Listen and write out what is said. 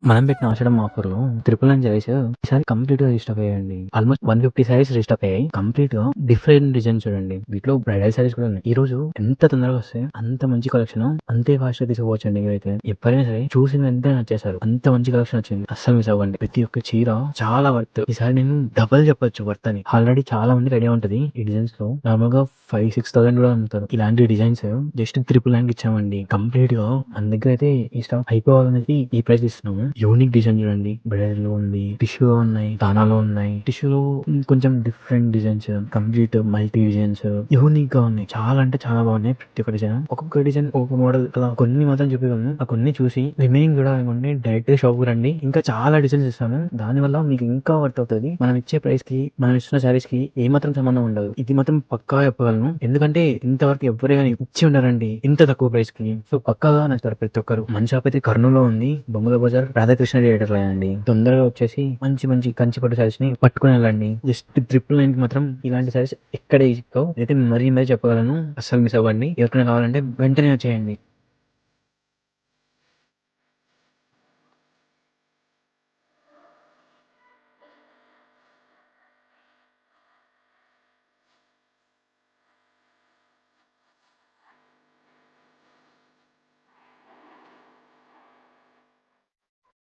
మనం పెట్టిన ఆషాఢం ఆఫర్‌లో 999 శారీస్ ఈసారి కంప్లీట్‌గా రీస్టాక్ అయ్యాయండి. ఆల్‌మోస్ట్ 150 శారీస్ రీస్టాక్ అయ్యాయి. కంప్లీట్‌గా డిఫరెంట్ డిజైన్స్ చూడండి. వీటిలో బ్రైడల్ శారీస్ కూడా ఉన్నాయి. ఈరోజు ఎంత తొందరగా వస్తే అంత మంచి కలెక్షన్ అంతే ఫాస్ట్‌గా తీసుకోవచ్చండి మీరైతే. ఎవ్వరైనా సరే చూసిన వెంటనే నచ్చేస్తారు. అంత మంచి కలెక్షన్ వచ్చింది. అస్సలు మిస్ అవ్వకండి. ప్రతి ఒక్క చీర చాలా వర్త్. ఈసారి నేను డబుల్ చెప్పొచ్చు వర్త్ అని. ఆల్రెడీ చాలా మందికి ఐడియా ఉంటది ఈ డిజైన్స్‌లో. నార్మల్‌గా 5, 6,000 కూడా అమ్ముతారు. ఇలాంటి డిజైన్స్ జస్ట్ 999 ఇచ్చామండి. కంప్లీట్‌గా మన దగ్గర అయితే ఈ స్టాక్ అయిపోవాలనేసి ఈ ప్రైస్ ఇస్తున్నాము. యూనిక్ డిజైన్ చూడండి. బ్రైడల్ లో ఉంది, టిష్యూ లో ఉన్నాయి, తానాలో ఉన్నాయి. టిష్యూలో కొంచెం different designs, complete multi designs unique గా ఉన్నాయి. చాలా అంటే చాలా బాగున్నాయి. ప్రతి ఒక్క డిజైన్, ఒక్కొక్క డిజైన్ ఒక్కొక్క మోడల్ అలా కొన్ని మాత్రం చూపించాము. ఆ కొన్ని చూసి రిమైనింగ్ చూడాలనుకుంటే డైరెక్ట్ షాప్ కు రండి. ఇంకా చాలా డిజైన్స్ ఇస్తాము. దాని వల్ల మీకు ఇంకా వర్త్ అవుతుంది. మనం ఇచ్చే ప్రైస్ కి మనం ఇస్తున్న శారీస్ కి ఏ మాత్రం సంబంధం ఉండదు. ఇది మాత్రం పక్కా చెప్పగలను. ఎందుకంటే ఇంతవరకు ఎవరే కానీ ఇచ్చి ఉండరండి ఇంత తక్కువ ప్రైస్ కి. సో పక్కాగా నచ్చుతారు ప్రతి ఒక్కరు. మన షాప్ అయితే కర్నూలులో ఉంది, బొమ్మల బజార్ రాధాకృష్ణ థియేటర్ లో అండి. తొందరగా వచ్చేసి మంచి మంచి కంచి పట్టు శారీస్ ని పట్టుకుని వెళ్ళండి. జస్ట్ 999 కి మాత్రం ఇలాంటి శారీస్ ఎక్కడ ఇస్తావు అయితే మరీ చెప్పగలను. అస్సలు మిస్ అవ్వండి. ఎవరికైనా కావాలంటే వెంటనే వచ్చేయండి.